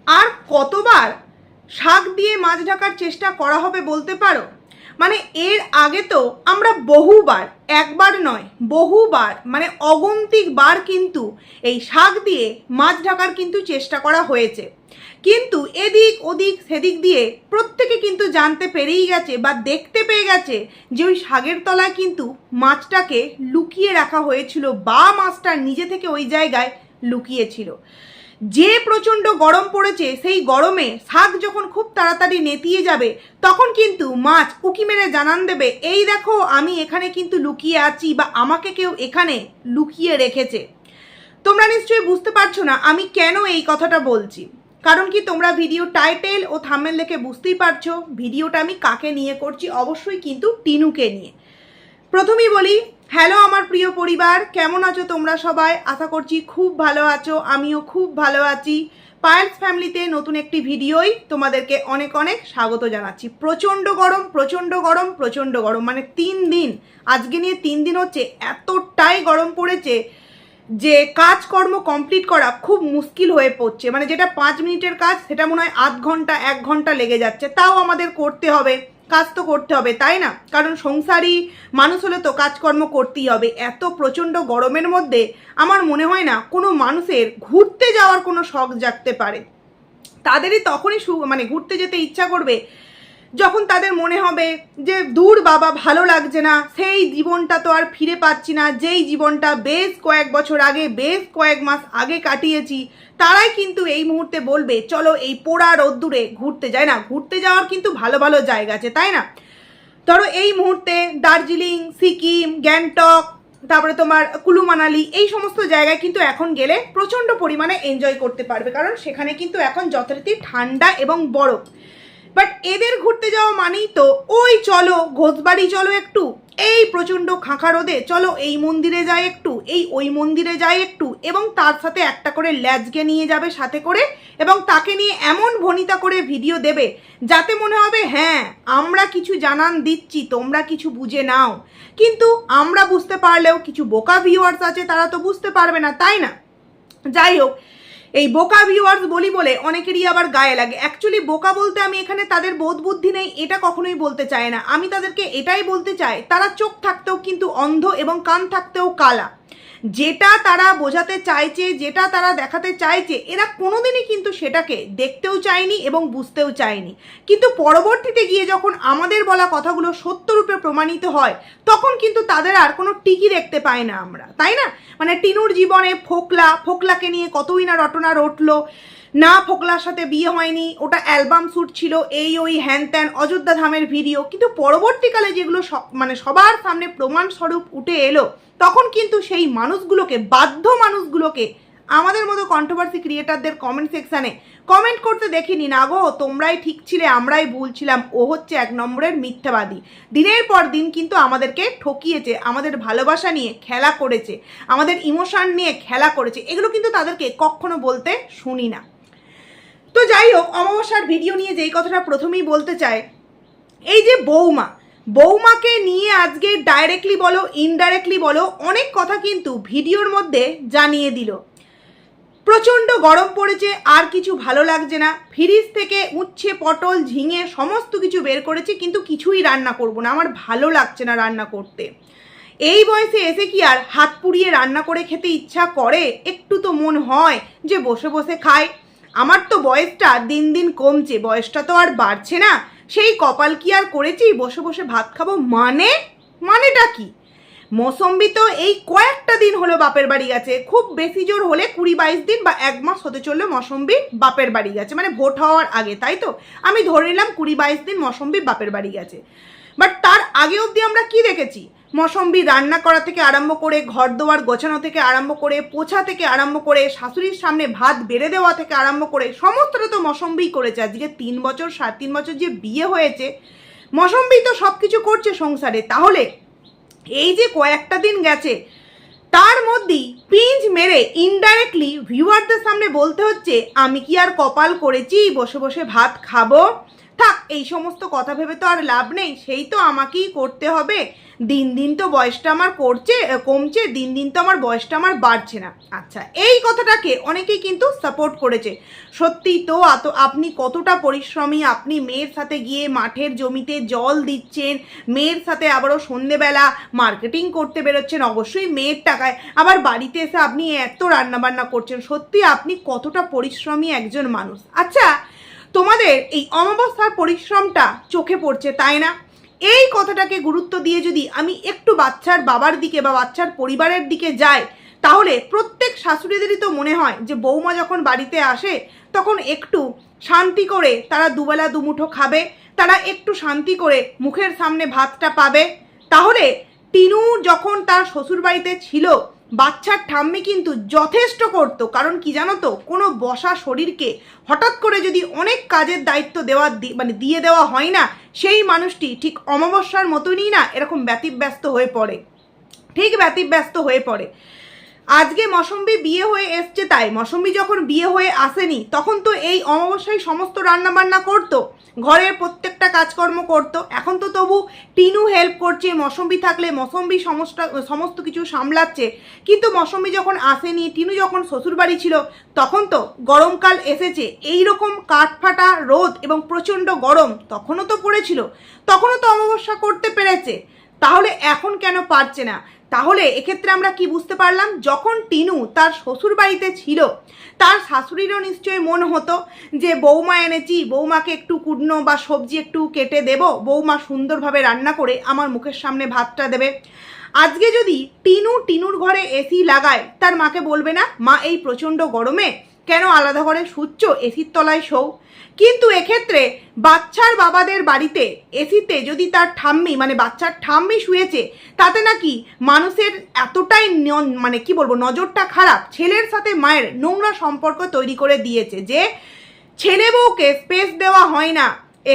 আর কতবার শাক দিয়ে মাছ ঢাকার চেষ্টা করা হবে বলতে পারো? মানে এর আগে তো আমরা বহুবার, একবার নয় বহুবার, মানে অগন্তিক বার কিন্তু এই শাক দিয়ে মাছ ঢাকার কিন্তু চেষ্টা করা হয়েছে, কিন্তু এদিক ওদিক সেদিক দিয়ে প্রত্যেকে কিন্তু জানতে পেরেই গেছে বা দেখতে পেয়ে গেছে যে ওই শাকের তলায় কিন্তু মাছটাকে লুকিয়ে রাখা হয়েছিল বা মাছটা নিজে থেকে ওই জায়গায় লুকিয়েছিল। যে প্রচণ্ড গরম পড়েছে, সেই গরমে শাক যখন খুব তাড়াতাড়ি নেতিয়ে যাবে তখন কিন্তু মাছ উঁকি মেরে জানান দেবে, এই দেখো আমি এখানে কিন্তু লুকিয়ে আছি বা আমাকে কেউ এখানে লুকিয়ে রেখেছে। তোমরা নিশ্চয়ই বুঝতে পারছো না আমি কেন এই কথাটা বলছি, কারণ কি তোমরা ভিডিও টাইটেল ও থাম্বনেল দেখে বুঝতেই পারছো ভিডিওটা আমি কাকে নিয়ে করছি, অবশ্যই কিন্তু টিনুকে নিয়ে। প্রথমেই বলি, হ্যালো আমার প্রিয় পরিবার, কেমন আছো তোমরা সবাই? আশা করছি খুব ভালো আছো, আমিও খুব ভালো আছি। পায়েলস ফ্যামিলিতে নতুন একটি ভিডিওই তোমাদেরকে অনেক অনেক স্বাগত জানাচ্ছি। প্রচণ্ড গরম প্রচণ্ড গরম প্রচণ্ড গরম, মানে 3 দিন, আজকে নিয়ে 3 দিন হচ্ছে, এতটাই গরম পড়েছে যে কাজকর্ম কমপ্লিট করা খুব মুশকিল হয়ে পড়ছে। মানে যেটা 5 মিনিটের কাজ সেটা মনে হয় আধ ঘন্টা 1 ঘন্টা লেগে যাচ্ছে। তাও আমাদের করতে হবে, কাজ তো করতে হবে, তাই না? কারণ সংসারী মানুষ হলে তো কাজকর্ম করতেই হবে। এত প্রচণ্ড গরমের মধ্যে আমার মনে হয় না কোনো মানুষের ঘুরতে যাওয়ার কোনো শখ জাগতে পারে। তাদেরই তখনই মানে ঘুরতে যেতে ইচ্ছা করবে যখন তাদের মনে হবে যে দূর বাবা ভালো লাগছে না, সেই জীবনটা তো আর ফিরে পাচ্ছি না, যেই জীবনটা বেশ কয়েক বছর আগে, বেশ কয়েক মাস আগে কাটিয়েছি। তারাই কিন্তু এই মুহূর্তে বলবে চলো এই পোড়া রোদ্দুরে ঘুরতে যাই। না, ঘুরতে যাওয়ার কিন্তু ভালো ভালো জায়গা আছে, তাই না? ধরো এই মুহূর্তে দার্জিলিং, সিকিম, গ্যাংটক, তারপরে তোমার কুলু মানালি, এই সমস্ত জায়গায় কিন্তু এখন গেলে প্রচণ্ড পরিমাণে এনজয় করতে পারবে, কারণ সেখানে কিন্তু এখন যথারীতি ঠান্ডা এবং বরফ। বাট এদের ঘুরতে যাওয়া মানেই তো ওই চলো ঘোষবাড়ি চলো একটু, এই প্রচণ্ড খাঁখা রোদে চলো এই মন্দিরে যাই একটু, এই ওই মন্দিরে যাই একটু, এবং তার সাথে একটা করে ল্যাজকে নিয়ে যাবে সাথে করে, এবং তাকে নিয়ে এমন ভনিতা করে ভিডিও দেবে যাতে মনে হবে হ্যাঁ আমরা কিছু জানান দিচ্ছি, তোমরা কিছু বুঝে নাও। কিন্তু আমরা বুঝতে পারলেও কিছু বোকা ভিউয়ার্স আছে, তারা তো বুঝতে পারবে না, তাই না? যাই হোক, এই বোকা ভিউয়ার্স বলি বলে অনেকেরই আবার গায়ে লাগে। অ্যাকচুয়ালি বোকা বলতে আমি এখানে তাদের বোধ বুদ্ধি নেই এটা কখনোই বলতে চাই না, আমি তাদেরকে এটাই বলতে চাই তারা চোখ থাকতেও কিন্তু অন্ধ এবং কান থাকতেও কালা। যেটা তারা বোঝাতে চাইছে, যেটা তারা দেখাতে চাইছে, এরা কোনোদিনই কিন্তু সেটাকে দেখতেও চায়নি এবং বুঝতেও চায়নি। কিন্তু পরবর্তীতে গিয়ে যখন আমাদের বলা কথাগুলো সত্যরূপে প্রমাণিত হয় তখন কিন্তু তাদের আর কোনো টিকি দেখতে পাই না আমরা, তাই না? মানে টিনুর জীবনে ফোকলাকে নিয়ে কতই না রটনা রটলো, না ফোকলার সাথে বিয়ে হয়নি, ওটা অ্যালবাম শ্যুট ছিল, এই ওই হ্যান ত্যান অযোধ্যা ধামের ভিডিও। কিন্তু পরবর্তীকালে যেগুলো মানে সবার সামনে প্রমাণস্বরূপ উঠে এলো তখন কিন্তু সেই মানুষগুলোকে, বাধ্য মানুষগুলোকে আমাদের মতো কন্ট্রোভার্সি ক্রিয়েটারদের কমেন্ট সেকশানে কমেন্ট করতে দেখিনি, না গো তোমরাই ঠিক ছিলে আমরাই ভুল ছিলাম, ও হচ্ছে 1 নম্বরের মিথ্যাবাদী। দিনের পর দিন কিন্তু আমাদেরকে ঠকিয়েছে, আমাদের ভালোবাসা নিয়ে খেলা করেছে, আমাদের ইমোশন নিয়ে খেলা করেছে, এগুলো কিন্তু তাদেরকে কখনো বলতে শুনি না। তো যাই হোক, অমাবস্যার ভিডিও নিয়ে যেই কথাটা প্রথমেই বলতে চাই, এই যে বৌমাকে নিয়ে আজকে ডাইরেক্টলি বলো ইনডাইরেক্টলি বলো অনেক কথা কিন্তু ভিডিওর মধ্যে জানিয়ে দিল। প্রচণ্ড গরম পড়েছে, আর কিছু ভালো লাগছে না, ফ্রিজ থেকে উচ্ছে পটল ঝিঙে সমস্ত কিছু বের করেছে, কিন্তু কিছুই রান্না করব না, আমার ভালো লাগছে না রান্না করতে। এই বয়সে এসে কি আর হাত পুড়িয়ে রান্না করে খেতে ইচ্ছা করে? একটু তো মন হয় যে বসে বসে খায়। আমার তো বয়সটা দিন দিন কমছে, বয়সটা তো আর বাড়ছে না, সেই কপাল কি আর করেছি বসে বসে ভাত খাবো? মানেটা কি? মৌসম্বি তো এই কয়েকটা দিন হলো বাপের বাড়ি গেছে, খুব বেশি জোর হলে 20-22 দিন বা 1 মাস হতে চললে মৌসম্বি বাপের বাড়ি গেছে, মানে ভোট হওয়ার আগে, তাই তো? আমি ধরে নিলাম 20-22 দিন মৌসম্বি বাপের বাড়ি গেছে। বাট তার আগে অবধি আমরা কি দেখেছি? মৌসম্বি রান্না করা থেকে আরম্ভ করে, ঘর দোয়ার গোছানো থেকে আরম্ভ করে, পোছা থেকে আরম্ভ করে, শাশুড়ির সামনে ভাত বেড়ে দেওয়া থেকে আরম্ভ করে সমস্তটা তো মৌসম্বিই করেছে। আজকে 3 বছর 3.5 বছর যে বিয়ে হয়েছে, মৌসম্বি তো সব কিছু করছে সংসারে। তাহলে এই যে কয়েকটা দিন গেছে তার মধ্যেই পিঞ্চ মেরে ইনডাইরেক্টলি ভিউয়ারদের সামনে বলতে হচ্ছে আমি কি আর কপাল করেছি বসে বসে ভাত খাবো? থাক, এই সমস্ত কথা ভেবে তো আর লাভ নেই, সেই তো আমাকেই করতে হবে। দিন দিন তো বয়সটা আমার কমছে, দিন দিন তো আমার বয়সটা আমার বাড়ছে না। আচ্ছা, এই কথাটাকে অনেকেই কিন্তু সাপোর্ট করেছে। সত্যি তো আপনি কতটা পরিশ্রমী, আপনি মেয়ের সাথে গিয়ে মাঠের জমিতে জল দিচ্ছেন, মেয়ের সাথে আবারও সন্ধেবেলা মার্কেটিং করতে বেরোচ্ছেন, অবশ্যই মেয়ের টাকায়, আবার বাড়িতে এসে আপনি এত রান্নাবান্না করছেন। সত্যি আপনি কতটা পরিশ্রমী একজন মানুষ। আচ্ছা, তোমাদের এই অমাবস্যার পরিশ্রমটা চোখে পড়ছে, তাই না? এই কথাটাকে গুরুত্ব দিয়ে যদি আমি একটু বাচ্চার বাবার দিকে বা বাচ্চার পরিবারের দিকে যাই, তাহলে প্রত্যেক শাশুড়িদেরই তো মনে হয় যে বৌমা যখন বাড়িতে আসে তখন একটু শান্তি করে তারা দুবেলা দুমুঠো খাবে, তারা একটু শান্তি করে মুখের সামনে ভাতটা পাবে। তাহলে টিনু যখন তার শ্বশুর বাড়িতে ছিল, বাচ্চার ঠাম্মি কিন্তু যথেষ্ট করতো। কারণ কি জানো তো, কোনো বসা শরীরকে হঠাৎ করে যদি অনেক কাজের দায়িত্ব দিয়ে দেওয়া হয় না, সেই মানুষটি ঠিক অমাবস্যার মতনই না এরকম ব্যতিব্যস্ত হয়ে পড়ে, ঠিক ব্যতিব্যস্ত হয়ে পড়ে। আজকে মৌসুমী বিয়ে হয়ে এসছে, তাই মৌসুমী যখন বিয়ে হয়ে আসেনি তখন তো এই অমাবস্যায় সমস্ত রান্নাবান্না করতো, ঘরের প্রত্যেকটা কাজকর্ম করতো। এখন তো তবু টিনু হেল্প করছে, মৌসুমী থাকলে মৌসুমী সমস্ত কিছু সামলাচ্ছে। কিন্তু মৌসুমী যখন আসেনি, টিনু যখন শ্বশুরবাড়ি ছিল, তখন তো গরমকাল এসেছে, এই রকম কাঠফাটা রোদ এবং প্রচণ্ড গরম তখনও তো পড়েছিল, তখনও তো অমাবস্যা করতে পেরেছে। তাহলে এখন কেন পারছে না? তাহলে এক্ষেত্রে আমরা কি বুঝতে পারলাম, যখন টিনু তার শ্বশুর বাড়িতে ছিল, তার শাশুড়িরও নিশ্চয়ই মন হতো যে বৌমা এনেছি, বৌমাকে একটু কুটনো বা সবজি একটু কেটে দেব, বৌমা সুন্দরভাবে রান্না করে আমার মুখের সামনে ভাতটা দেবে। আজকে যদি টিনুর ঘরে এসি লাগায়, তার মাকে বলবে না, মা এই প্রচণ্ড গরমে কেন আলাদা ঘরে শুচ্ছ, এসির তলায় শোও। কিন্তু এক্ষেত্রে বাচ্চার বাবাদের বাড়িতে এসিতে যদি তার ঠাম্মি বাচ্চার ঠাম্মি শুয়েছে, তাতে নাকি মানুষের এতটাই নজরটা খারাপ, ছেলের সাথে মায়ের নোংরা সম্পর্ক তৈরি করে দিয়েছে যে ছেলে বউকে স্পেস দেওয়া হয় না।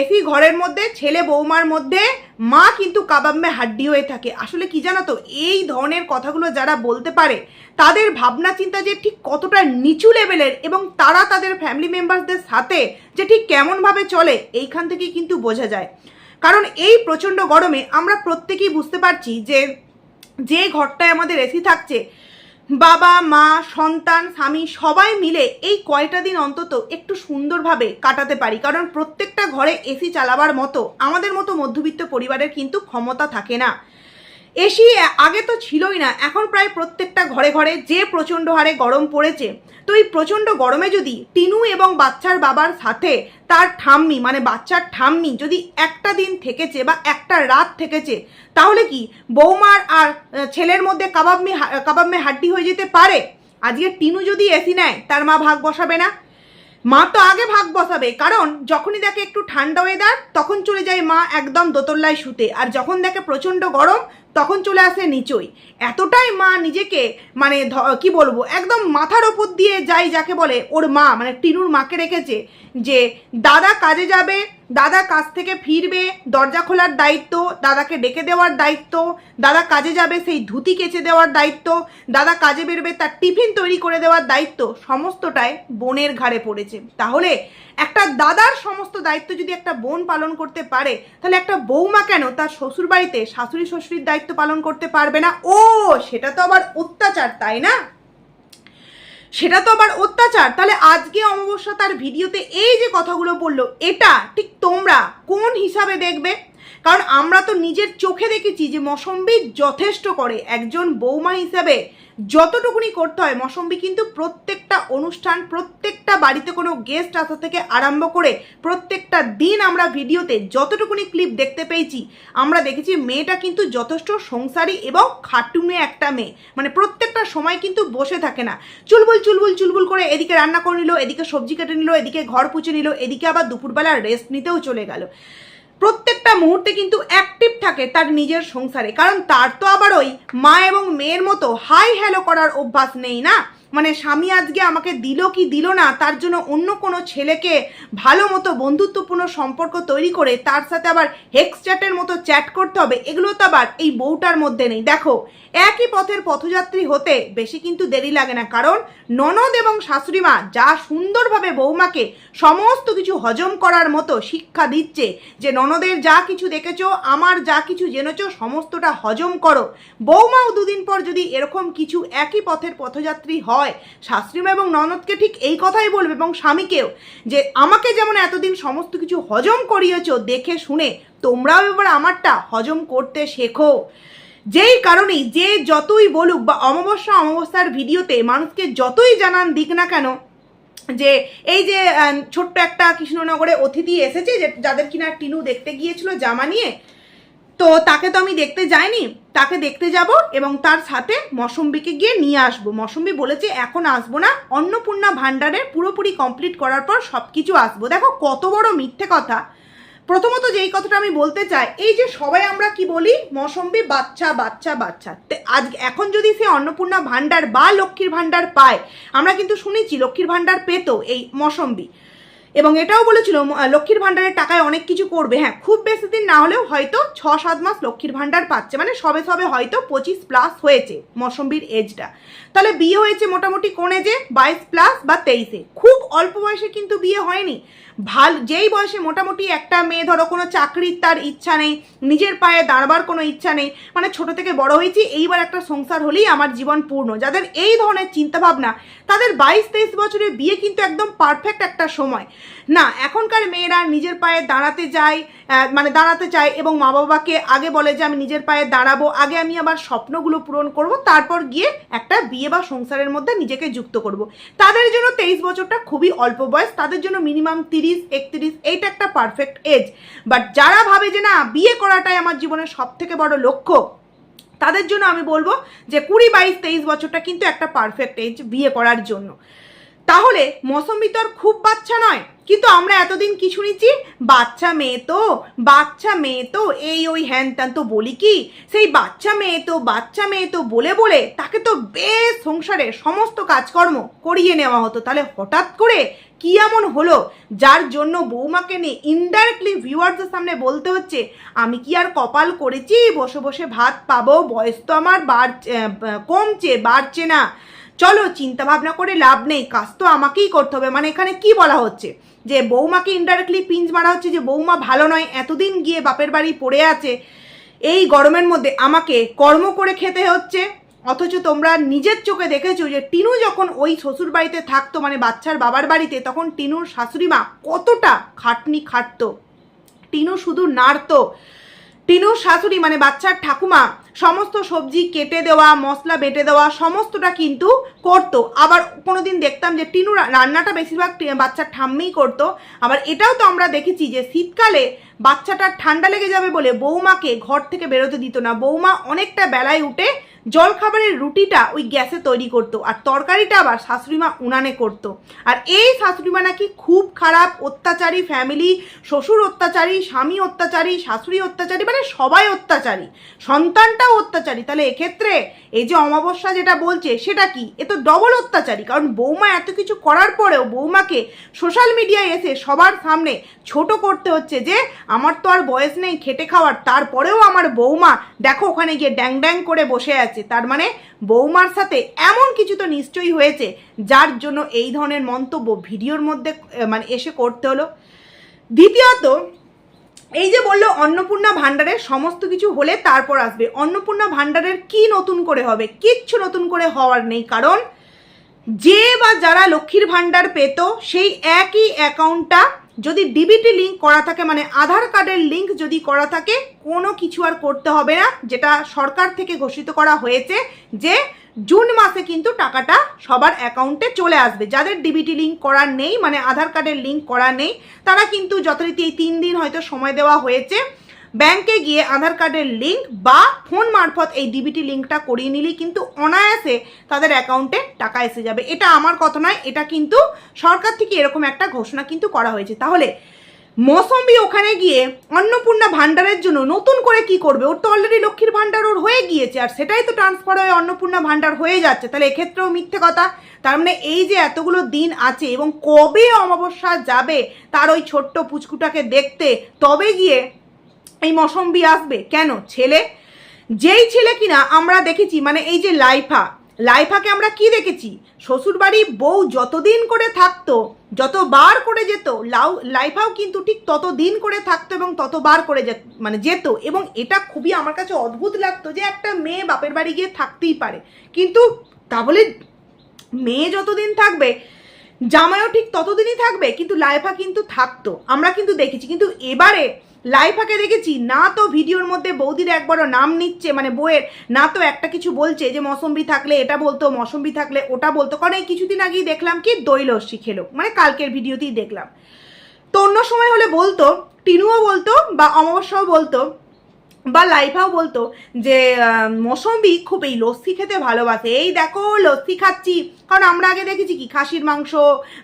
এসি ঘরের মধ্যে ছেলে বৌমার মধ্যে মা কিন্তু কাবাব মে হাড্ডি হয়ে থাকে। আসলে কি জানো তো, এই ধরনের কথাগুলো যারা বলতে পারে তাদের ভাবনা চিন্তা যে ঠিক কতটা নিচু লেভেলের, এবং তারা তাদের ফ্যামিলি মেম্বারসদের সাথে যে ঠিক কেমনভাবে চলে, এইখান থেকেই কিন্তু বোঝা যায়। কারণ এই প্রচণ্ড গরমে আমরা প্রত্যেকেই বুঝতে পারছি যে ঘরটায় আমাদের এসি থাকছে, বাবা মা সন্তান স্বামী সবাই মিলে এই কয়টা দিন অন্তত একটু সুন্দরভাবে কাটাতে পারি। কারণ প্রত্যেকটা ঘরে এসি চালাবার মতো আমাদের মতো মধ্যবিত্ত পরিবারের কিন্তু ক্ষমতা থাকে না। এসি আগে তো ছিলই না, এখন প্রায় প্রত্যেকটা ঘরে ঘরে যে প্রচণ্ড হারে গরম পড়েছে। তো এই প্রচণ্ড গরমে যদি টিনু এবং বাচ্চার বাবার সাথে তার ঠাম্মি বাচ্চার ঠাম্মি যদি একটা দিন থেকেছে বা একটা রাত থেকেছে, তাহলে কি বৌমার আর ছেলের মধ্যে কাবাব মে হাড্ডি হয়ে যেতে পারে? আজকে টিনু যদি এসি নেয়, তার মা ভাগ বসাবে না? মা তো আগে ভাগ বসাবে, কারণ যখনই দেখে একটু ঠান্ডা ওয়েদার তখন চলে যায় মা একদম দোতলায় শুতে, আর যখন দেখে প্রচণ্ড গরম তখন চলে আসে নিচই। এতটাই মা নিজেকে একদম মাথার ওপর দিয়ে যায়, যাকে বলে ওর মা টিনুর মাকে রেখেছে যে দাদা কাজে যাবে, দাদা কাজ থেকে ফিরবে, দরজা খোলার দায়িত্ব, দাদাকে ডেকে দেওয়ার দায়িত্ব, দাদা কাজে যাবে সেই ধুতি কেচে দেওয়ার দায়িত্ব, দাদা কাজে বেরোবে তার টিফিন তৈরি করে দেওয়ার দায়িত্ব, সমস্তটাই বোনের ঘাড়ে পড়েছে। তাহলে একটা দাদার সমস্ত দায়িত্ব যদি একটা বোন পালন করতে পারে, তাহলে একটা বৌমা কেন তার শ্বশুর বাড়িতে শাশুড়ি শ্বশুরির দায়িত্ব পালন করতে পারবে না? ও সেটা তো আবার অত্যাচার, তাই না? সেটা তো আবার অত্যাচার। তাহলে আজকে অমাবস্যা তার ভিডিওতে এই যে কথাগুলো বললো, এটা ঠিক তোমরা কোন হিসাবে দেখবে? কারণ আমরা তো নিজের চোখে দেখেছি যে মৌসুমী যথেষ্ট করে, একজন বৌমা হিসাবে যতটুকুনি করতে হয় মৌসুমী কিন্তু প্রত্যেকটা অনুষ্ঠান, প্রত্যেকটা বাড়িতে কোনো গেস্ট আসা থেকে আরম্ভ করে প্রত্যেকটা দিন আমরা ভিডিওতে যতটুকুনি ক্লিপ দেখতে পেয়েছি, আমরা দেখেছি মেয়েটা কিন্তু যথেষ্ট সংসারী এবং খাটুনে একটা মেয়ে। প্রত্যেকটা সময় কিন্তু বসে থাকে না, চুলবুল করে এদিকে রান্না করে নিল, এদিকে সবজি কেটে নিল, এদিকে ঘর পুছে নিল, এদিকে আবার দুপুরবেলা রেস্ট নিতেও চলে গেল। প্রত্যেকটা মুহূর্তে কিন্তু অ্যাক্টিভ থাকে তার নিজের সংসারে, কারণ তার তো আবার ওই মা এবং মেয়ের মতো হাই হ্যালো করার অভ্যাস নেই না। মানে স্বামী আজকে আমাকে দিল কি দিল না তার জন্য অন্য কোনো ছেলেকে ভালো মতো বন্ধুত্বপূর্ণ সম্পর্ক তৈরি করে তার সাথে আবার হেক্স চ্যাটের মতো চ্যাট করতে হবে, এগুলো তো আবার এই বউটার মধ্যে নেই। দেখো, একই পথের পথযাত্রী হতে বেশি কিন্তু দেরি লাগে না, কারণ ননদ এবং শাশুড়ি মা যা সুন্দরভাবে বৌমাকে সমস্ত কিছু হজম করার মতো শিক্ষা দিচ্ছে যে ননদের যা কিছু দেখেছো, আমার যা কিছু জেনেছো, সমস্তটা হজম করো। বৌমাও দুদিন পর যদি এরকম কিছু একই পথের পথযাত্রী হয়, শাশুড়ি মা এবং ননদকে ঠিক এই কথাই বলবে এবং স্বামীকেও, যে আমাকে যেমন এতদিন সমস্ত কিছু হজম করিয়েছো দেখে শুনে, তোমরাও এবার আমারটা হজম করতে শেখো। যেই কারণেই যে যতই বলুক বা অমাবস্যার ভিডিওতে মানুষকে যতই জানান দিক না কেন যে এই যে ছোট্ট একটা কৃষ্ণনগরে অতিথি এসেছে, যে যাদের কিনা টিনু দেখতে গিয়েছিল জামা নিয়ে, তো তাকে তো আমি দেখতে যাইনি, তাকে দেখতে যাব এবং তার সাথে মৌসুম্বিকে গিয়ে নিয়ে আসবো। মৌসুম্বি বলেছে এখন আসবো না, অন্নপূর্ণা ভাণ্ডারের পুরোপুরি কমপ্লিট করার পর সব কিছু আসবো। দেখো কত বড় মিথ্যে কথা। প্রথমত যেই কথাটা আমি বলতে চাই, এই যে সবাই আমরা কি বলি, মৌসুম্বি বাচ্চা বাচ্চা বাচ্চা, আজ এখন যদি সে অন্নপূর্ণা ভাণ্ডার বা লক্ষ্মীর ভাণ্ডার পায়, আমরা কিন্তু শুনেছি লক্ষ্মীর ভাণ্ডার পেত এই মৌসুম্বি, এবং এটাও বলেছিল লক্ষ্মীর ভাণ্ডারের টাকায় অনেক কিছু করবে। হ্যাঁ, খুব বেশি দিন না হলেও হয়তো 6-7 মাস লক্ষ্মীর ভাণ্ডার পাচ্ছে, মানে সবে সবে হয়তো 25+ হয়েছে মৌসুম্বির এজটা। তাহলে বিয়ে হয়েছে মোটামুটি কোন এজে, 22+ বা 23-এ, খুব অল্প বয়সে কিন্তু বিয়ে হয়নি। যেই বয়সে মোটামুটি একটা মেয়ে ধরো কোনো চাকরির তার ইচ্ছা নেই, নিজের পায়ে দাঁড়াবার কোনো ইচ্ছা নেই, মানে ছোট থেকে বড় হয়েছি, এইবার একটা সংসার হলেই আমার জীবন পূর্ণ, যাদের এই ধরনের চিন্তাভাবনা, তাদের 22-23 বছরের বিয়ে কিন্তু একদম পারফেক্ট একটা সময়। না, এখনকার মেয়েরা নিজের পায়ে দাঁড়াতে যায়, মানে দাঁড়াতে চায় এবং মা বাবাকে আগে বলে যে আমি নিজের পায়ে দাঁড়াবো, আগে আমি আবার স্বপ্নগুলো পূরণ করব, তারপর গিয়ে একটা বিয়ে বা সংসারের মধ্যে নিজেকে যুক্ত করব। তাদের জন্য 23 বছরটা খুবই অল্প বয়স, তাদের জন্য মিনিমাম 30-31 এইটা একটা পারফেক্ট এজ। বাট যারা ভাবে যে না বিয়ে করাটাই আমার জীবনের সব থেকে বড় লক্ষ্য, তাদের জন্য আমি বলবো যে 20-22-23 বছরটা কিন্তু একটা পারফেক্ট এজ বিয়ে করার জন্য। তাহলে মৌসুম্বি তো আর খুব বাচ্চা নয়, কিন্তু আমরা এতদিন কি শুনেছি, বাচ্চা মেয়ে তো, বাচ্চা মেয়ে তো, এই ওই হ্যান ত্যান, তো বলি কি সেই বাচ্চা মেয়ে তো, বাচ্চা মেয়ে তো বলে বলে তাকে তো বেশ সংসারের সমস্ত কাজকর্ম করিয়ে নেওয়া হতো। তাহলে হঠাৎ করে কি এমন হলো যার জন্য বৌমাকে নিয়ে ইনডাইরেক্টলি ভিউয়ার্সের সামনে বলতে হচ্ছে আমি কি আর কপাল করেছি বসে বসে ভাত পাবো, বয়স তো আমার কমছে বাড়ছে না, চলো চিন্তা ভাবনা করে লাভ নেই, কাজ তো আমাকেই করতে হবে। মানে এখানে কি বলা হচ্ছে, যে বৌমাকে ইনডাইরেক্টলি পিঞ্চ মারা হচ্ছে যে বৌমা ভালো নয়, এতদিন গিয়ে বাপের বাড়ি পড়ে আছে, এই গরমের মধ্যে আমাকে কর্ম করে খেতে হচ্ছে। অথচ তোমরা নিজের চোখে দেখেছো যে টিনু যখন ওই শ্বশুর বাড়িতে থাকতো, মানে বাচ্চার বাবার বাড়িতে, তখন টিনুর শাশুড়ি মা কতটা খাটনি খাটতো, টিনু শুধু নাড়তো, টিনুর শাশুড়ি মানে বাচ্চার ঠাকুমা সমস্ত সবজি কেটে দেওয়া, মশলা বেটে দেওয়া সমস্তটা কিন্তু করতো। আবার কোনোদিন দেখতাম যে টিনু রান্নাটা বেশিরভাগ বাচ্চার ঠাম্মিই করতো। আবার এটাও তো আমরা দেখেছি যে শীতকালে বাচ্চাটার ঠান্ডা লেগে যাবে বলে বৌমাকে ঘর থেকে বেরোতে দিত না, বৌমা অনেকটা বেলায় উঠে জলখাবারের রুটিটা ওই গ্যাসে তৈরি করতো, আর তরকারিটা আবার শাশুড়িমা উনানে করতো। আর এই শাশুড়িমা নাকি খুব খারাপ, অত্যাচারী ফ্যামিলি, শ্বশুর অত্যাচারী, স্বামী অত্যাচারী, শাশুড়ি অত্যাচারী, মানে সবাই অত্যাচারী, সন্তানটাও অত্যাচারী। তাহলে এক্ষেত্রে এই যে অমাবস্যা যেটা বলছে সেটা কি, এ তো ডবল অত্যাচারী। কারণ বৌমা এত কিছু করার পরেও বৌমাকে সোশ্যাল মিডিয়ায় এসে সবার সামনে ছোট করতে হচ্ছে যে আমার তো আর বয়স নেই খেটে খাওয়ার, তারপরেও আমার বৌমা দেখো ওখানে গিয়ে ড্যাং ড্যাং করে বসে আছে। তার মানে বৌমার সাথে এমন কিছু তো নিশ্চয়ই হয়েছে যার জন্য এই ধরনের মন্তব্য ভিডিওর মধ্যে মানে এসে করতে হলো। দ্বিতীয়ত, এই যে বললো অন্নপূর্ণা ভাণ্ডারের সমস্ত কিছু হলে তারপর আসবে, অন্নপূর্ণা ভাণ্ডারের কি নতুন করে হবে, কিচ্ছু নতুন করে হওয়ার নেই। কারণ যে বা যারা লক্ষ্মীর ভাণ্ডার পেত সেই একই অ্যাকাউন্টটা যদি ডিবিটি লিঙ্ক করা থাকে, মানে আধার কার্ডের লিঙ্ক যদি করা থাকে, কোনো কিছু আর করতে হবে না। যেটা সরকার থেকে ঘোষিত করা হয়েছে যে জুন মাসে কিন্তু টাকাটা সবার অ্যাকাউন্টে চলে আসবে। যাদের ডিবিটি লিঙ্ক করা নেই, মানে আধার কার্ডের লিঙ্ক করা নেই, তারা কিন্তু যথারীতি এই 3 দিন হয়তো সময় দেওয়া হয়েছে, ব্যাংকে গিয়ে আধার কার্ডের লিঙ্ক বা ফোন মারফত এই ডিবিটি লিঙ্কটা করিয়ে নিলেই কিন্তু অনায়াসে তাদের অ্যাকাউন্টে টাকা এসে যাবে। এটা আমার কথা নয়, এটা কিন্তু সরকার থেকে এরকম একটা ঘোষণা কিন্তু করা হয়েছে। তাহলে মৌসম্বি ওখানে গিয়ে অন্নপূর্ণা ভাণ্ডারের জন্য নতুন করে কি করবে? ওর তো অলরেডি লক্ষ্মীর ভাণ্ডার ওর হয়ে গিয়েছে, আর সেটাই তো ট্রান্সফার হয়ে অন্নপূর্ণা ভাণ্ডার হয়ে যাচ্ছে। তাহলে এক্ষেত্রেও মিথ্যে কথা। তার মানে এই যে এতগুলো দিন আছে এবং কবে অমাবস্যা যাবে তার ওই ছোট্ট পুচকুটাকে দেখতে, তবে গিয়ে এই মৌসম্বি আসবে কেন? যেই ছেলে কিনা আমরা দেখেছি, মানে এই যে লাইফাকে আমরা কি দেখেছি? শ্বশুরবাড়ি বউ যতদিন করে থাকতো, যতবার করে যেত, লাইফাও কিন্তু ঠিক ততদিন করে থাকতো এবং ততবার করে যেত। এবং এটা খুবই আমার কাছে অদ্ভুত লাগতো যে একটা মেয়ে বাপের বাড়ি গিয়ে থাকতেই পারে, কিন্তু তা বলে মেয়ে যতদিন থাকবে জামাইও ঠিক ততদিনই থাকবে, কিন্তু লাইফা কিন্তু থাকতো, আমরা কিন্তু দেখেছি। কিন্তু এবারে লাইফাকে দেখেছি না তো ভিডিওর মধ্যে বৌদির একবারও নাম নিচ্ছে, মানে বউয়ের, না তো একটা কিছু বলছে যে মৌসম্বি থাকলে এটা বলতো, মৌসম্বি থাকলে ওটা বলতো। কারণ এই কিছুদিন আগেই দেখলাম কি দই লস্যি খেলো, মানে কালকের ভিডিওতেই দেখলাম। তো অন্য সময় হলে বলতো, টিনুও বলতো বা অমাবস্যাও বলতো বা লাইফাও বলতো যে মৌসম্বি খুব এই লস্যি খেতে ভালোবাসে, এই দেখো লস্যি খাচ্ছি। কারণ আমরা আগে দেখেছি কি খাসির মাংস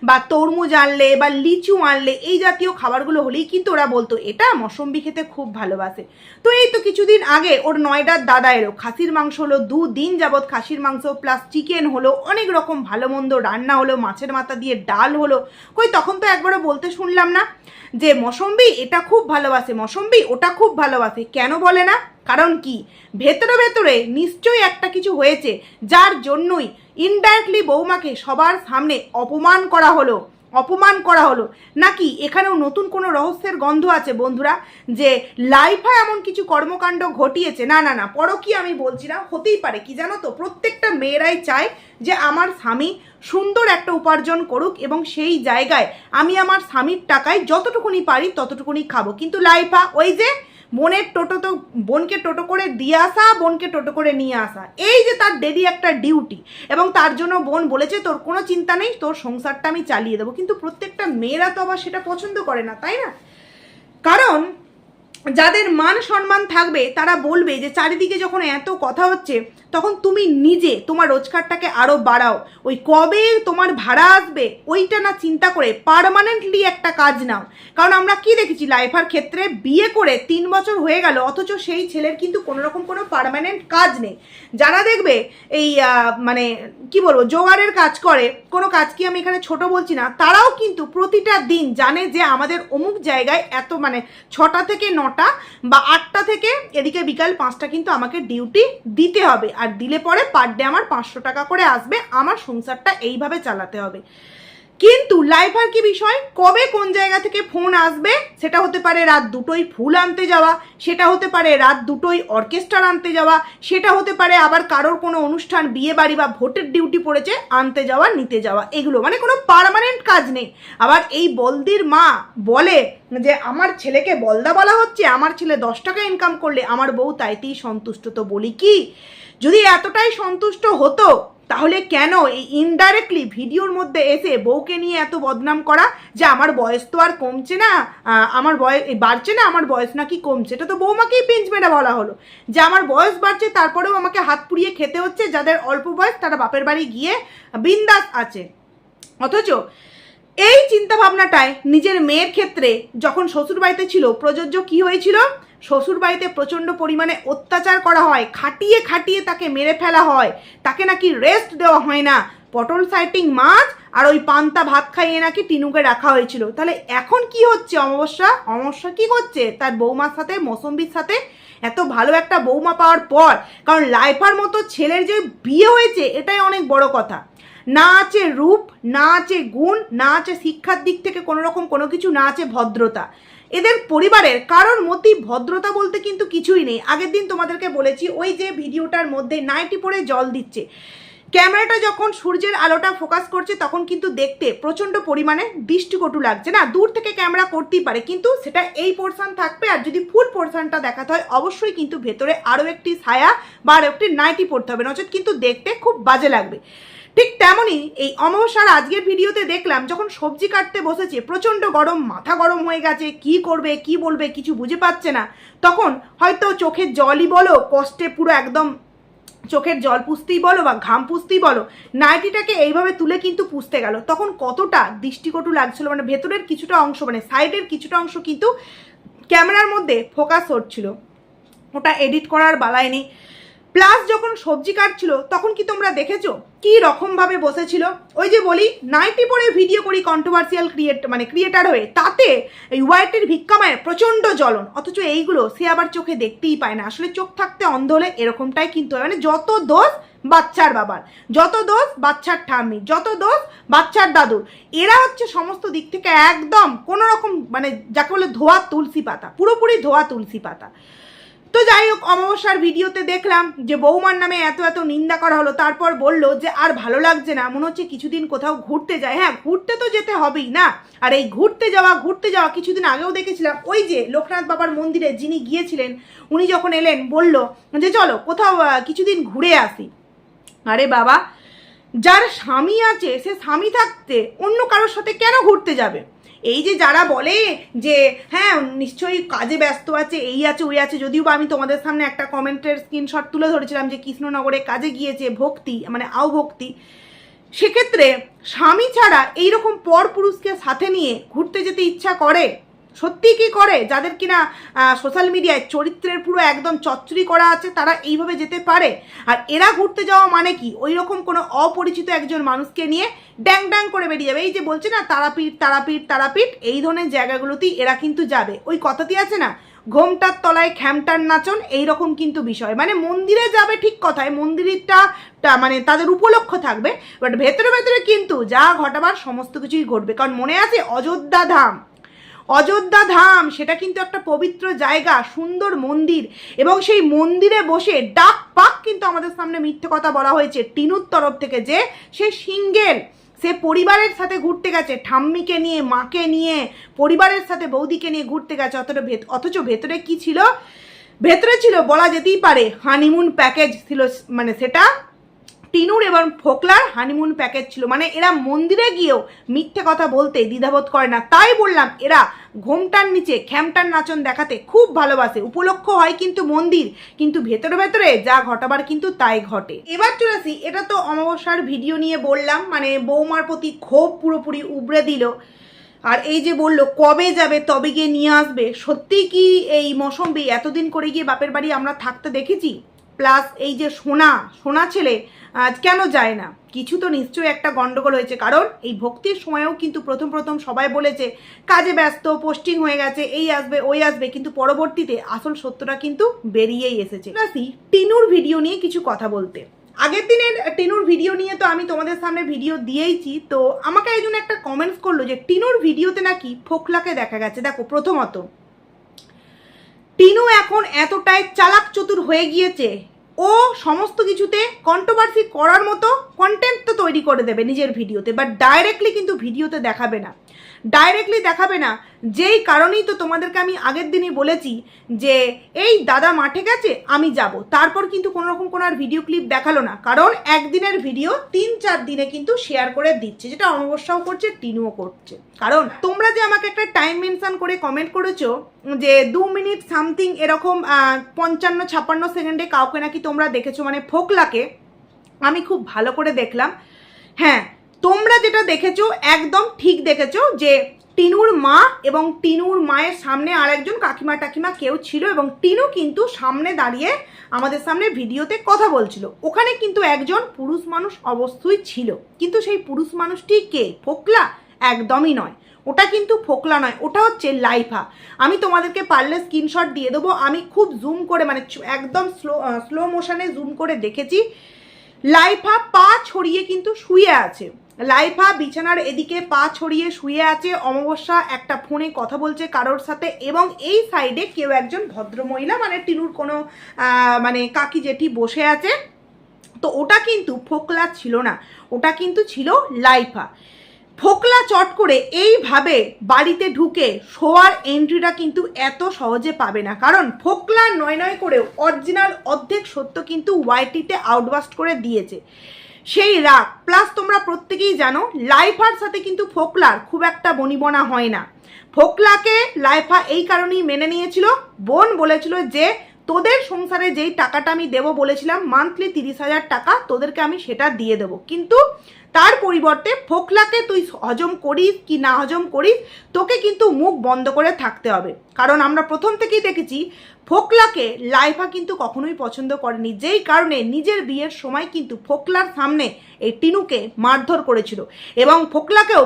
বা তরমুজ আনলে বা লিচু আনলে এই জাতীয় খাবারগুলো হলেই কিন্তু ওরা বলতো এটা মৌসম্বি খেতে খুব ভালোবাসে। তো এই তো কিছুদিন আগে ওর নয়ডার দাদা এলো, খাসির মাংস হলো, 2 দিন যাবৎ খাসির মাংস প্লাস চিকেন হলো, অনেক রকম ভালো মন্দ রান্না হলো, মাছের মাথা দিয়ে ডাল হলো। কই তখন তো একবারও বলতে শুনলাম না যে মৌসম্বি এটা খুব ভালোবাসে, মৌসম্বি ওটা খুব ভালোবাসে। কেন বলে না? কারণ কি ভেতরে ভেতরে নিশ্চয়ই একটা কিছু হয়েছে, যার জন্যই ইনডাইরেক্টলি বৌমাকে সবার সামনে অপমান করা হলো। নাকি এখানেও নতুন কোনো রহস্যের গন্ধ আছে বন্ধুরা, যে লাইফা এমন কিছু কর্মকাণ্ড ঘটিয়েছে? না পরকীয়া আমি বলছি না, হতেই পারে। কি জানো তো, প্রত্যেকটা মেয়েরাই চায় যে আমার স্বামী সুন্দর একটা উপার্জন করুক এবং সেই জায়গায় আমি আমার স্বামীর টাকায় যতটুকুনি পারি ততটুকুনি খাবো। কিন্তু লাইফা ওই যে বোনকে টোটো করে দিয়ে আসা, বোনকে টোটো করে নিয়ে আসা, এই যে তার ডেলি একটা ডিউটি, এবং তার জন্য বোন বলেছে তোর কোনো চিন্তা নেই, তোর সংসারটা আমি চালিয়ে দেবো। কিন্তু প্রত্যেকটা মেয়েরা তো আবার সেটা পছন্দ করে না, তাই না? কারণ যাদের মান সম্মান থাকবে তারা বলবে যে চারিদিকে যখন এত কথা হচ্ছে তখন তুমি নিজে তোমার রোজগারটাকে আরও বাড়াও, ওই কবে তোমার ভাড়া আসবে ওইটা না চিন্তা করে পার্মানেন্টলি একটা কাজ নাও। কারণ আমরা কি দেখেছি লাইফার ক্ষেত্রে, বিয়ে করে 3 বছর হয়ে গেল অথচ সেই ছেলের কিন্তু কোনোরকম কোনো পার্মানেন্ট কাজ নেই। যারা দেখবে এই মানে কি বলবো জোগাড়ের কাজ করে, কোনো কাজ কি আমি এখানে ছোট বলছি না, তারাও কিন্তু প্রতিটা দিন জানে যে আমাদের অমুক জায়গায় এত মানে 6টা থেকে 9টা বা 8টা থেকে এদিকে বিকাল 5টা কিন্তু আমাকে ডিউটি দিতে হবে, আর দিলে পরে পার ডে আমার 500 টাকা করে আসবে, আমার সংসারটা এইভাবে চালাতে হবে। কিন্তু লাইফার কি বিষয়, কবে কোন জায়গা থেকে ফোন আসবে, সেটা হতে পারে রাত 2টোয় ফুল আনতে যাওয়া, সেটা হতে পারে রাত 2টোয় অর্কেস্ট্রা আনতে যাওয়া, সেটা হতে পারে আবার কারোর কোনো অনুষ্ঠান বিয়ে বাড়ি বা ভোটের ডিউটি পড়েছে আনতে যাওয়া নিতে যাওয়া, এগুলো মানে কোনো পার্মানেন্ট কাজ নেই। আবার এই বলদির মা বলে যে আমার ছেলেকে বলদা বলা হচ্ছে, আমার ছেলে 10 টাকা ইনকাম করলে আমার বউ তাইতেই সন্তুষ্ট। তো বলি কি, যদি এতটাই সন্তুষ্ট হতো তাহলে কেন এই ইনডাইরেক্টলি ভিডিওর মধ্যে এসে বউকে নিয়ে এত বদনাম করা যে আমার বয়স তো আর কমছে না, আমার বয়স বাড়ছে না, আমার বয়স নাকি কমছে? এটা তো বৌমাকেই পেঞ্চ মেরা বলা হলো যে আমার বয়স বাড়ছে তারপরেও আমাকে হাত পুড়িয়ে খেতে হচ্ছে, যাদের অল্প বয়স তারা বাপের বাড়ি গিয়ে বিন্দাস আছে। অথচ এই চিন্তা ভাবনাটায় নিজের মেয়ের ক্ষেত্রে যখন শ্বশুরবাড়িতে ছিল প্রযোজ্য কি হয়েছিল? শ্বশুরবাড়িতে প্রচণ্ড পরিমাণে অত্যাচার করা হয়, খাটিয়ে খাটিয়ে তাকে মেরে ফেলা হয়, তাকে নাকি রেস্ট দেওয়া হয় না, পটল সাইটিং মাছ আর ওই পান্তা ভাত খাইয়ে নাকি টিনুকে রাখা হয়েছিল। তাহলে এখন কি হচ্ছে? অমাবস্যা কি করছে তার বৌমার সাথে, মৌসম্বির সাথে? এত ভালো একটা বৌমা পাওয়ার পর, কারণ লাইফার মতো ছেলের যে বিয়ে হয়েছে এটাই অনেক বড় কথা। না আছে রূপ, না আছে গুণ, না আছে শিক্ষার দিক থেকে কোনো রকম কোনো কিছু, না আছে ভদ্রতা। এদের পরিবারের কারোর মধ্যেই ভদ্রতা বলতে কিন্তু কিছুই নেই। আগের দিন তোমাদেরকে বলেছি ওই যে ভিডিওটার মধ্যে নাইটি পরে জল দিচ্ছে, ক্যামেরাটা যখন সূর্যের আলোটা ফোকাস করছে তখন কিন্তু দেখতে প্রচণ্ড পরিমাণে দৃষ্টিকটু লাগছে না, দূর থেকে ক্যামেরা করতেই পারে, কিন্তু সেটা এই পোর্শন থাকবে। আর যদি ফুল পোর্শনটা দেখাতে হয় অবশ্যই কিন্তু ভেতরে আরও একটি ছায়া বা আরও একটি নাইটি পরতে হবে, নচেত কিন্তু দেখতে খুব বাজে লাগবে। ঠিক তেমনই এই অমাবস্যার আজকের ভিডিওতে দেখলাম যখন সবজি কাটতে বসেছে প্রচণ্ড গরম, মাথা গরম হয়ে গেছে, কি করবে কি বলবে কিছু বুঝে পাচ্ছে না, তখন হয়তো চোখের জলই বলো, কষ্টে পুরো একদম চোখের জল পুষতেই বলো বা ঘাম পুষতেই বলো, নাইটিটাকে এইভাবে তুলে কিন্তু পুষতে গেল, তখন কতটা দৃষ্টিকটু লাগছিল, মানে ভেতরের কিছুটা অংশ মানে সাইডের কিছুটা অংশ কিন্তু ক্যামেরার মধ্যে ফোকাস হচ্ছিল, ওটা এডিট করার বালাই নেই। প্লাস যখন সবজি কাটছিল তখন কি তোমরা দেখেছো কি রকমভাবে বসেছিল? ওই যে বলি নাইটি পরে ভিডিও করি কন্ট্রোভার্সিয়াল ক্রিয়েটার হয়ে, তাতে এই ওয়াইটির ভিক্ষামায়ের প্রচণ্ড জ্বলন, অথচ এইগুলো সে আবার চোখে দেখতেই পায় না। আসলে চোখ থাকতে অন্ধ হলে এরকমটাই কিন্তু হয়, মানে যত দোষ বাচ্চার বাবার, যত দোষ বাচ্চার ঠাম্মি, যত দোষ বাচ্চার দাদুর, এরা হচ্ছে সমস্ত দিক থেকে একদম কোনো রকম মানে যাকে বলে ধোয়া তুলসী পাতা, পুরোপুরি ধোয়া তুলসী পাতা। তো যাই হোক, অমাবস্যার ভিডিওতে দেখলাম যে বৌমার নামে এত এত নিন্দা করা হলো, তারপর বললো যে আর ভালো লাগছে না, মনে হচ্ছে কিছুদিন কোথাও ঘুরতে যায়। হ্যাঁ, ঘুরতে তো যেতে হবেই না, আর এই ঘুরতে যাওয়া কিছুদিন আগেও দেখেছিলাম ওই যে লোকনাথ বাবার মন্দিরে যিনি গিয়েছিলেন, উনি যখন এলেন বলল যে চলো কোথাও কিছুদিন ঘুরে আসি। আরে বাবা, যার স্বামী আছে সে স্বামী থাকতে অন্য কারোর সাথে কেন ঘুরতে যাবে? এই যে যারা বলে যে হ্যাঁ নিশ্চয়ই কাজে ব্যস্ত আছে, এই আছে ওই আছে, যদিও বা আমি তোমাদের সামনে একটা কমেন্টের স্ক্রিনশট তুলে ধরেছিলাম যে কৃষ্ণনগরে কাজে গিয়েছে ভক্তি মানে আও ভক্তি, সেক্ষেত্রে স্বামী ছাড়া এইরকম পর পুরুষকে সাথে নিয়ে ঘুরতে যেতে ইচ্ছা করে? সত্যি কি করে? যাদের কিনা সোশ্যাল মিডিয়ায় চরিত্রের পুরো একদম চচ্চড়ি করা আছে তারা এইভাবে যেতে পারে। আর এরা ঘুরতে যাওয়া মানে কি ওই রকম কোনো অপরিচিত একজন মানুষকে নিয়ে ড্যাং ড্যাং করে বেরিয়ে যাবে। এই যে বলছে না তারাপীঠ তারাপীঠ তারাপীঠ, এই ধরনের জায়গাগুলোতেই এরা কিন্তু যাবে। ওই কথাটি আছে না, ঘোমটার তলায় খ্যামটার নাচন, এইরকম কিন্তু বিষয়। মানে মন্দিরে যাবে ঠিক কথায়, মন্দিরটা মানে তাদের উপলক্ষ থাকবে, বাট ভেতরে ভেতরে কিন্তু যা ঘটাবার সমস্ত কিছুই ঘটবে। কারণ মনে আছে অযোধ্যা ধাম সেটা কিন্তু একটা পবিত্র জায়গা, সুন্দর মন্দির, এবং সেই মন্দিরে বসে ডাক পাক কিন্তু আমাদের সামনে মিথ্যে কথা বলা হয়েছে টিনুর তরফ থেকে যে সে সিঙ্গেল, সে পরিবারের সাথে ঘুরতে গেছে, ঠাম্মিকে নিয়ে মাকে নিয়ে পরিবারের সাথে বৌদিকে নিয়ে ঘুরতে গেছে। অথচ ভেতরে কি ছিল? ভেতরে ছিল বলা যেতেই পারে হানিমুন প্যাকেজ ছিল, মানে সেটা টিনুর এবং ফোকলার হানিমুন প্যাকেজ ছিল। মানে এরা মন্দিরে গিয়েও মিথ্যে কথা বলতে দ্বিধাবোধ করে না। তাই বললাম এরা ঘোমটার নিচে খ্যামটার নাচন দেখাতে খুব ভালোবাসে। উপলক্ষ হয় কিন্তু মন্দির, কিন্তু ভেতরে ভেতরে যা ঘটাবার কিন্তু তাই ঘটে। এবার চলে আসি, এটা তো অমাবস্যার ভিডিও নিয়ে বললাম, মানে বৌমার প্রতি ক্ষোভ পুরোপুরি উবড়ে দিল। আর এই যে বললো কবে যাবে তবে গিয়ে নিয়ে আসবে, সত্যি কি এই মৌসুমী এতদিন করে গিয়ে বাপের বাড়ি আমরা থাকতে দেখেছি? প্লাস এই যে সোনা ছেলে কেন যায় না, কিছু তো নিশ্চয়ই একটা গন্ডগোল হয়েছে। কারণ এই ভক্তির সময়েও কিন্তু প্রথম সবাই বলেছে কাজে ব্যস্ত, পোস্টিং হয়ে গেছে, এই আসবে ওই আসবে, কিন্তু পরবর্তীতে আসল সত্যটা কিন্তু বেরিয়েই এসেছে। টিনুর ভিডিও নিয়ে কিছু কথা বলতে, আগের দিনের টিনুর ভিডিও নিয়ে তো আমি তোমাদের সামনে ভিডিও দিয়েইছি। তো আমাকে একজন একটা কমেন্টস করলো যে টিনুর ভিডিওতে নাকি ফোকলাকে দেখা গেছে। দেখো, প্রথমত টিনু এখন এতটাই চালাক চতুর হয়ে গিয়েছে, ও সমস্ত কিছুতে কন্ট্রোভার্সি করার মতো কন্টেন্ট তো তৈরি করে দেবে নিজের ভিডিওতে, বাট ডাইরেক্টলি কিন্তু ভিডিওতে দেখাবে না। যেই কারণেই তো তোমাদেরকে আমি আগের দিনই বলেছি যে এই দাদা মাঠে গেছে আমি যাব, তারপর কিন্তু কোনো রকম কোনো আর ভিডিও ক্লিপ দেখালো না। কারণ একদিনের ভিডিও 3-4 দিনে কিন্তু শেয়ার করে দিচ্ছে, যেটা অমাবস্যাও করছে, টিনুও করছে। কারণ তোমরা যে আমাকে একটা টাইম মেনশন করে কমেন্ট করেছো যে 2 মিনিট সামথিং এরকম 55-56 সেকেন্ডে কাউকে নাকি তোমরা দেখেছো, মানে ফোকলাকে, আমি খুব ভালো করে দেখলাম। হ্যাঁ, তোমরা যেটা দেখেছো একদম ঠিক দেখেছো যে টিনুর মা এবং টিনুর মায়ের সামনে আর একজন কাকিমা কেউ ছিল, এবং টিনু কিন্তু সামনে দাঁড়িয়ে আমাদের সামনে ভিডিওতে কথা বলছিল। ওখানে কিন্তু একজন পুরুষ মানুষ অবশ্যই ছিল, কিন্তু সেই পুরুষ মানুষটি কে? ফোকলা? একদমই নয়, ওটা কিন্তু ফোকলা নয়, ওটা হচ্ছে লাইফা। আমি তোমাদেরকে পারলে স্ক্রিনশট দিয়ে দেবো। আমি খুব জুম করে মানে একদম স্লো মোশনে জুম করে দেখেছি। লাইফা পা ছড়িয়ে কিন্তু শুয়ে আছে, লাইফা বিছানার এদিকে পা ছড়িয়ে শুয়ে আছে। অমাবস্যা একটা ফোনে কথা বলছে কারোর সাথে, এবং এই সাইডে কেউ একজন ভদ্রমহিলা মানে টিনুর কোনো মানে কাকি জেঠি বসে আছে। তো ওটা কিন্তু ফোকলা ছিল না, ওটা কিন্তু ছিল লাইফা। ফোকলা চট করে এইভাবে বাড়িতে ঢুকে শোয়ার এন্ট্রিটা কিন্তু এত সহজে পাবে না, কারণ ফোকলা নয় করেও অরিজিনাল অর্ধেক সত্য কিন্তু ওয়াইটিতে আউটবাস্ট করে দিয়েছে। সেই রাগ প্লাস তোমরা প্রত্যেকেই জানো লাইফার সাথে কিন্তু ফোকলার খুব একটা বনিবনা হয় না। ফোকলাকে লাইফা এই কারণেই মেনে নিয়েছিল, বোন বলেছিল যে তোদের সংসারে যেই টাকাটা আমি দেবো বলেছিলাম মান্থলি 30,000 টাকা তোদেরকে আমি সেটা দিয়ে দেবো, কিন্তু তার পরিবর্তে ফোকলাকে তুই হজম করিস কি না হজম করিস তোকে কিন্তু মুখ বন্ধ করে থাকতে হবে। কারণ আমরা প্রথম থেকেই দেখেছি ফোকলাকে লাইফা কিন্তু কখনোই পছন্দ করেনি, যেই কারণে নিজের বিয়ের সময় কিন্তু ফোকলার সামনে এই টিনুকে মারধর করেছিল এবং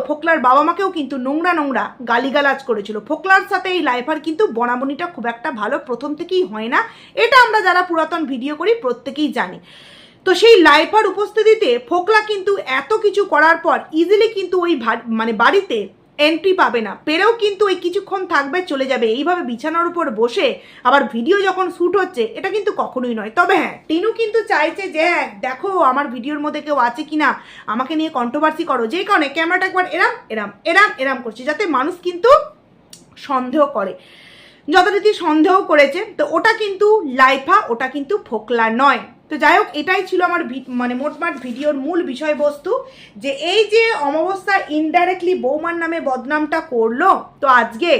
ফোকলার বাবা মাকেও কিন্তু নোংরা নোংরা গালিগালাজ করেছিল। ফোকলার সাথে এই লাইফার কিন্তু বনাবনিটা খুব একটা ভালো প্রথম থেকেই হয় না, এটা আমরা যারা পুরাতন ভিডিও করি প্রত্যেকেই জানি। তো সেই লাইফার উপস্থিতিতে ফোকলা কিন্তু এত কিছু করার পর ইজিলি কিন্তু ওই মানে বাড়িতে এন্ট্রি পাবে না, পেরেও কিন্তু ওই কিছুক্ষণ থাকবে চলে যাবে। এইভাবে বিছানার উপর বসে আবার ভিডিও যখন শ্যুট হচ্ছে এটা কিন্তু কখনোই নয়। তবে হ্যাঁ, টিনু কিন্তু চাইছে যে হ্যাঁ দেখো আমার ভিডিওর মধ্যে কেউ আছে কিনা, আমাকে নিয়ে কন্ট্রোভার্সি করো, যেই কারণে ক্যামেরাটা একবার এরাম করছে যাতে মানুষ কিন্তু সন্দেহ করে, যথারীতি সন্দেহ করেছে। তো ওটা কিন্তু লাইফা, ওটা কিন্তু ফোকলা নয়। তো যাই হোক, এটাই ছিল আমার মানে মোটমাট ভিডিওর মূল বিষয়বস্তু, যে এই যে অমাবস্যা ইনডাইরেক্টলি বৌমার নামে বদনামটা করলো, তো আজকে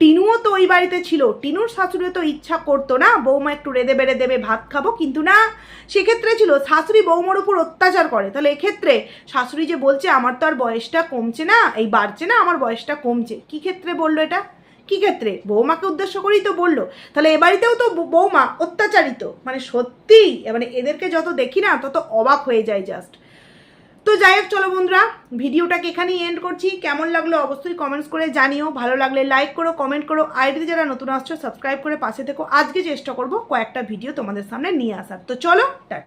টিনুও তো ওই বাড়িতে ছিল, টিনুর শাশুড়ি তো ইচ্ছা করতো না বৌমা একটু রেঁধে বেড়ে দেবে ভাত খাবো, কিন্তু না, সেক্ষেত্রে ছিল শাশুড়ি বৌমার উপর অত্যাচার করে। তাহলে এক্ষেত্রে শাশুড়ি যে বলছে আমার তো আর বয়সটা কমছে না, এই বাড়ছে না, আমার বয়সটা কমছে, কি ক্ষেত্রে বললো এটা? কি ক্ষেত্রে? বৌমাকে উদ্দেশ্য করেই তো বললো। তাহলে এ বাড়িতেও তো বৌমা অত্যাচারিত, মানে সত্যি মানে এদেরকে যত দেখি না তত অবাক হয়ে যায় জাস্ট। তো যাই হোক, চলো বন্ধুরা, ভিডিওটাকে এখানেই এন্ড করছি। কেমন লাগলো অবশ্যই কমেন্টস করে জানিও, ভালো লাগলে লাইক করো, কমেন্ট করো, আইডিতে যারা নতুন আসছো সাবস্ক্রাইব করে পাশে থেকো। আজকে চেষ্টা করবো কয়েকটা ভিডিও তোমাদের সামনে নিয়ে আসার। তো চলো টাটা।